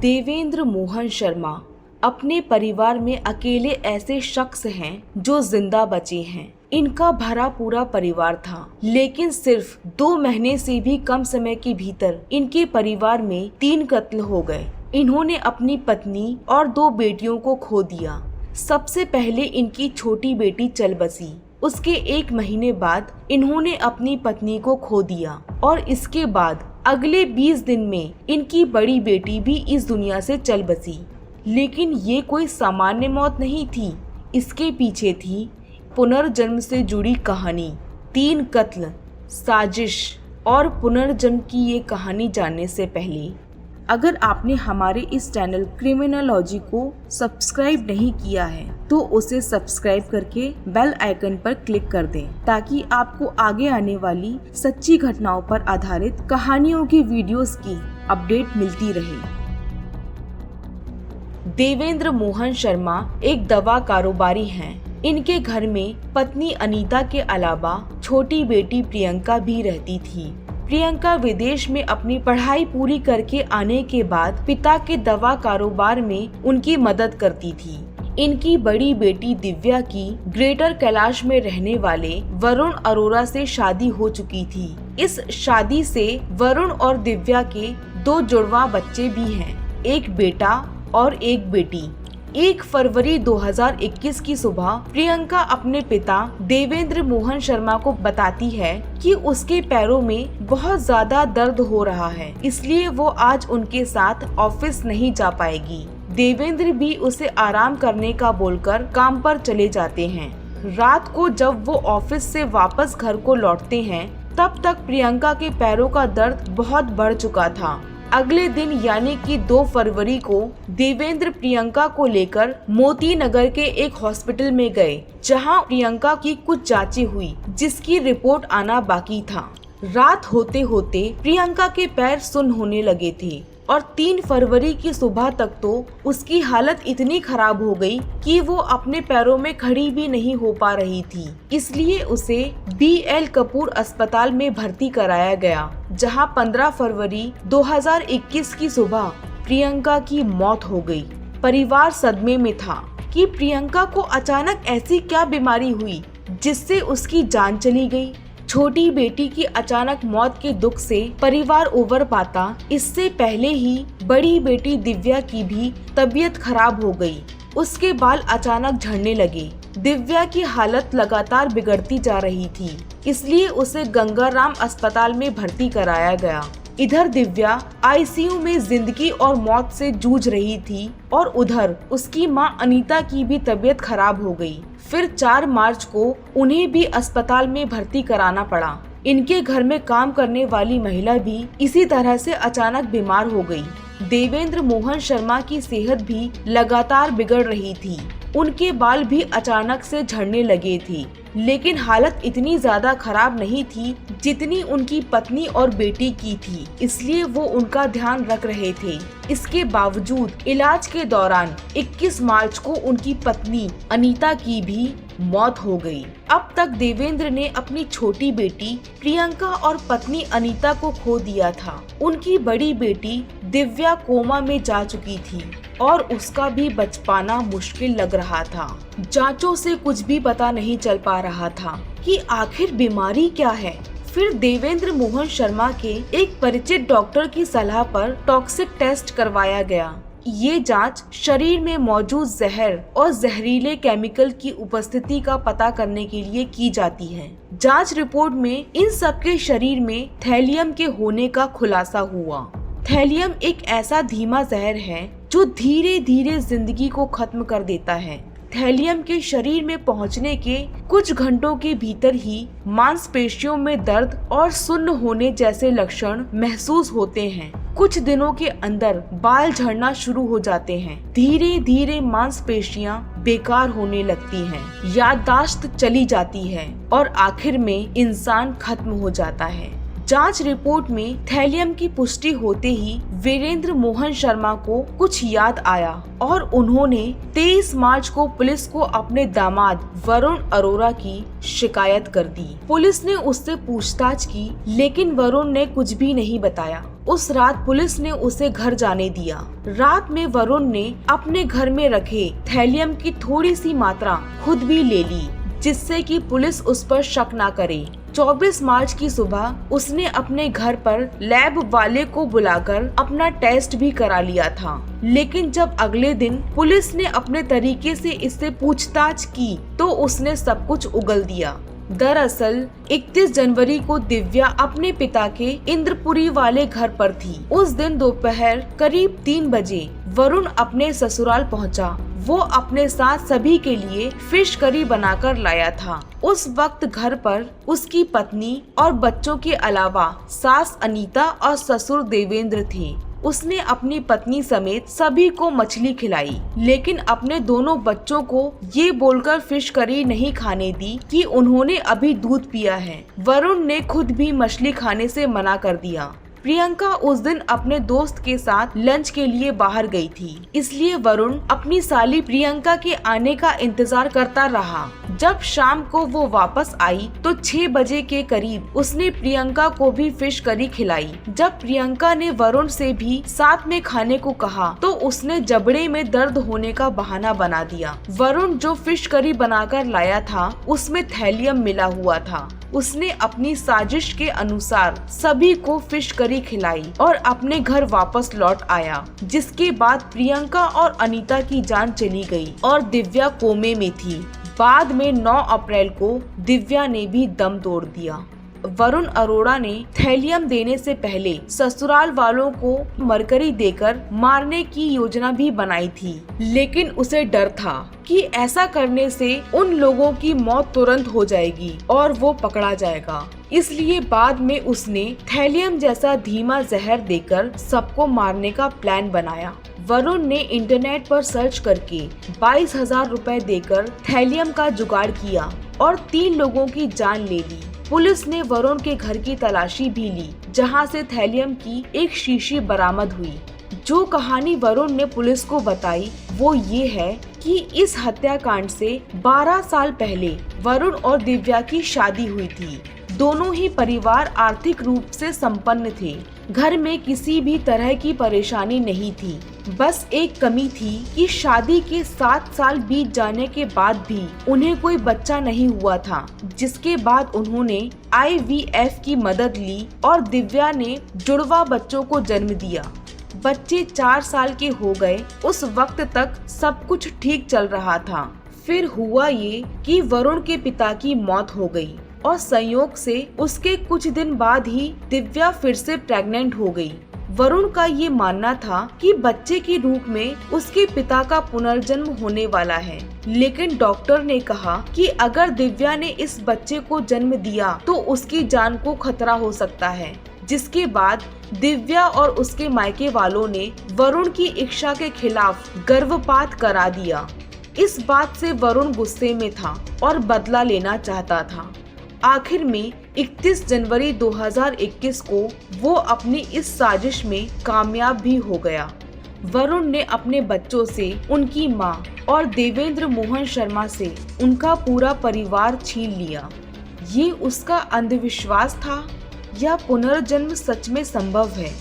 देवेंद्र मोहन शर्मा अपने परिवार में अकेले ऐसे शख्स हैं जो जिंदा बचे हैं। इनका भरा पूरा परिवार था, लेकिन सिर्फ 2 महीने से भी कम समय के भीतर इनके परिवार में 3 कत्ल हो गए। इन्होंने अपनी पत्नी और 2 बेटियों को खो दिया। सबसे पहले इनकी छोटी बेटी चल बसी। उसके 1 महीने बाद इन्होंने अपनी पत्नी को खो दिया और इसके बाद अगले 20 दिन में इनकी बड़ी बेटी भी इस दुनिया से चल बसी। लेकिन ये कोई सामान्य मौत नहीं थी, इसके पीछे थी पुनर्जन्म से जुड़ी कहानी। 3 कत्ल, साजिश और पुनर्जन्म की ये कहानी जानने से पहले अगर आपने हमारे इस चैनल क्रिमिनोलॉजी को सब्सक्राइब नहीं किया है तो उसे सब्सक्राइब करके बेल आइकन पर क्लिक कर दें, ताकि आपको आगे आने वाली सच्ची घटनाओं पर आधारित कहानियों की वीडियोस की अपडेट मिलती रहे। देवेंद्र मोहन शर्मा एक दवा कारोबारी हैं। इनके घर में पत्नी अनीता के अलावा छोटी बेटी प्रियंका भी रहती थी। प्रियंका विदेश में अपनी पढ़ाई पूरी करके आने के बाद पिता के दवा कारोबार में उनकी मदद करती थी। इनकी बड़ी बेटी दिव्या की ग्रेटर कैलाश में रहने वाले वरुण अरोरा से शादी हो चुकी थी। इस शादी से वरुण और दिव्या के 2 जुड़वा बच्चे भी हैं, एक बेटा और एक बेटी। 1 फरवरी 2021 की सुबह प्रियंका अपने पिता देवेंद्र मोहन शर्मा को बताती है कि उसके पैरों में बहुत ज्यादा दर्द हो रहा है, इसलिए वो आज उनके साथ ऑफिस नहीं जा पाएगी। देवेंद्र भी उसे आराम करने का बोलकर काम पर चले जाते हैं। रात को जब वो ऑफिस से वापस घर को लौटते हैं, तब तक प्रियंका के पैरों का दर्द बहुत बढ़ चुका था। अगले दिन यानी कि 2 फरवरी को देवेंद्र प्रियंका को लेकर मोती नगर के एक हॉस्पिटल में गए, जहां प्रियंका की कुछ जांचें हुई, जिसकी रिपोर्ट आना बाकी था। रात होते होते प्रियंका के पैर सुन्न होने लगे थे और 3 फरवरी की सुबह तक तो उसकी हालत इतनी खराब हो गई कि वो अपने पैरों में खड़ी भी नहीं हो पा रही थी। इसलिए उसे BL कपूर अस्पताल में भर्ती कराया गया, जहां 15 फरवरी 2021 की सुबह प्रियंका की मौत हो गई। परिवार सदमे में था कि प्रियंका को अचानक ऐसी क्या बीमारी हुई जिससे उसकी जान चली गई। छोटी बेटी की अचानक मौत के दुख से परिवार उबर पाता, इससे पहले ही बड़ी बेटी दिव्या की भी तबीयत खराब हो गई। उसके बाल अचानक झड़ने लगे। दिव्या की हालत लगातार बिगड़ती जा रही थी, इसलिए उसे गंगाराम अस्पताल में भर्ती कराया गया। इधर दिव्या ICU में जिंदगी और मौत से जूझ रही थी और उधर उसकी मां अनीता की भी तबीयत खराब हो गई। फिर 4 मार्च को उन्हें भी अस्पताल में भर्ती कराना पड़ा। इनके घर में काम करने वाली महिला भी इसी तरह से अचानक बीमार हो गई। देवेंद्र मोहन शर्मा की सेहत भी लगातार बिगड़ रही थी। उनके बाल भी अचानक से झड़ने लगे थे, लेकिन हालत इतनी ज्यादा खराब नहीं थी जितनी उनकी पत्नी और बेटी की थी, इसलिए वो उनका ध्यान रख रहे थे। इसके बावजूद इलाज के दौरान 21 मार्च को उनकी पत्नी अनीता की भी मौत हो गई। अब तक देवेंद्र ने अपनी छोटी बेटी प्रियंका और पत्नी अनीता को खो दिया था। उनकी बड़ी बेटी दिव्या कोमा में जा चुकी थी और उसका भी बच पाना मुश्किल लग रहा था। जांचों से कुछ भी पता नहीं चल पा रहा था कि आखिर बीमारी क्या है। फिर देवेंद्र मोहन शर्मा के एक परिचित डॉक्टर की सलाह पर टॉक्सिक टेस्ट करवाया गया। ये जांच शरीर में मौजूद जहर और जहरीले केमिकल की उपस्थिति का पता करने के लिए की जाती है। जांच रिपोर्ट में इन सबके शरीर में थैलियम के होने का खुलासा हुआ। थैलियम एक ऐसा धीमा जहर है जो धीरे धीरे जिंदगी को खत्म कर देता है। थैलियम के शरीर में पहुंचने के कुछ घंटों के भीतर ही मांसपेशियों में दर्द और सुन्न होने जैसे लक्षण महसूस होते हैं। कुछ दिनों के अंदर बाल झड़ना शुरू हो जाते हैं। धीरे धीरे मांसपेशियां बेकार होने लगती हैं, याददाश्त चली जाती है और आखिर में इंसान खत्म हो जाता है। जांच रिपोर्ट में थैलियम की पुष्टि होते ही वीरेंद्र मोहन शर्मा को कुछ याद आया और उन्होंने 23 मार्च को पुलिस को अपने दामाद वरुण अरोरा की शिकायत कर दी। पुलिस ने उससे पूछताछ की, लेकिन वरुण ने कुछ भी नहीं बताया। उस रात पुलिस ने उसे घर जाने दिया। रात में वरुण ने अपने घर में रखे थैलियम की थोड़ी सी मात्रा खुद भी ले ली, जिससे कि पुलिस उस पर शक न करे। 24 मार्च की सुबह उसने अपने घर पर लैब वाले को बुलाकर अपना टेस्ट भी करा लिया था। लेकिन जब अगले दिन पुलिस ने अपने तरीके से इससे पूछताछ की तो उसने सब कुछ उगल दिया। दरअसल 31 जनवरी को दिव्या अपने पिता के इंद्रपुरी वाले घर पर थी। उस दिन दोपहर करीब 3 बजे वरुण अपने ससुराल पहुंचा। वो अपने साथ सभी के लिए फिश करी बनाकर लाया था। उस वक्त घर पर उसकी पत्नी और बच्चों के अलावा सास अनीता और ससुर देवेंद्र थे। उसने अपनी पत्नी समेत सभी को मछली खिलाई, लेकिन अपने दोनों बच्चों को ये बोलकर फिश करी नहीं खाने दी कि उन्होंने अभी दूध पिया है। वरुण ने खुद भी मछली खाने से मना कर दिया। प्रियंका उस दिन अपने दोस्त के साथ लंच के लिए बाहर गई थी, इसलिए वरुण अपनी साली प्रियंका के आने का इंतजार करता रहा। जब शाम को वो वापस आई तो 6 बजे के करीब उसने प्रियंका को भी फिश करी खिलाई। जब प्रियंका ने वरुण से भी साथ में खाने को कहा तो उसने जबड़े में दर्द होने का बहाना बना दिया। वरुण जो फिश करी बनाकर लाया था उसमें थैलियम मिला हुआ था। उसने अपनी साजिश के अनुसार सभी को फिश करी खिलाई और अपने घर वापस लौट आया, जिसके बाद प्रियंका और अनीता की जान चली गई और दिव्या कोमे में थी। बाद में 9 अप्रैल को दिव्या ने भी दम तोड़ दिया। वरुण अरोड़ा ने थैलियम देने से पहले ससुराल वालों को मरकरी देकर मारने की योजना भी बनाई थी, लेकिन उसे डर था कि ऐसा करने से उन लोगों की मौत तुरंत हो जाएगी और वो पकड़ा जाएगा। इसलिए बाद में उसने थैलियम जैसा धीमा जहर देकर सबको मारने का प्लान बनाया। वरुण ने इंटरनेट पर सर्च करके 22,000 रुपए देकर थैलियम का जुगाड़ किया और 3 लोगों की जान ले ली। पुलिस ने वरुण के घर की तलाशी भी ली, जहां से थैलियम की एक शीशी बरामद हुई। जो कहानी वरुण ने पुलिस को बताई वो ये है कि इस हत्याकांड से 12 साल पहले वरुण और दिव्या की शादी हुई थी। दोनों ही परिवार आर्थिक रूप से संपन्न थे। घर में किसी भी तरह की परेशानी नहीं थी। बस एक कमी थी कि शादी के 7 साल बीत जाने के बाद भी उन्हें कोई बच्चा नहीं हुआ था, जिसके बाद उन्होंने IVF की मदद ली और दिव्या ने जुड़वा बच्चों को जन्म दिया। बच्चे 4 साल के हो गए। उस वक्त तक सब कुछ ठीक चल रहा था। फिर हुआ ये कि वरुण के पिता की मौत हो गई और संयोग से उसके कुछ दिन बाद ही दिव्या फिर से प्रेग्नेंट हो गई। वरुण का ये मानना था कि बच्चे के रूप में उसके पिता का पुनर्जन्म होने वाला है, लेकिन डॉक्टर ने कहा कि अगर दिव्या ने इस बच्चे को जन्म दिया तो उसकी जान को खतरा हो सकता है। जिसके बाद दिव्या और उसके मायके वालों ने वरुण की इच्छा के खिलाफ गर्भपात करा दिया। इस बात से वरुण गुस्से में था और बदला लेना चाहता था। आखिर में 31 जनवरी 2021 को वो अपनी इस साजिश में कामयाब भी हो गया। वरुण ने अपने बच्चों से, उनकी मां और देवेंद्र मोहन शर्मा से उनका पूरा परिवार छीन लिया। ये उसका अंधविश्वास था या पुनर्जन्म सच में संभव है?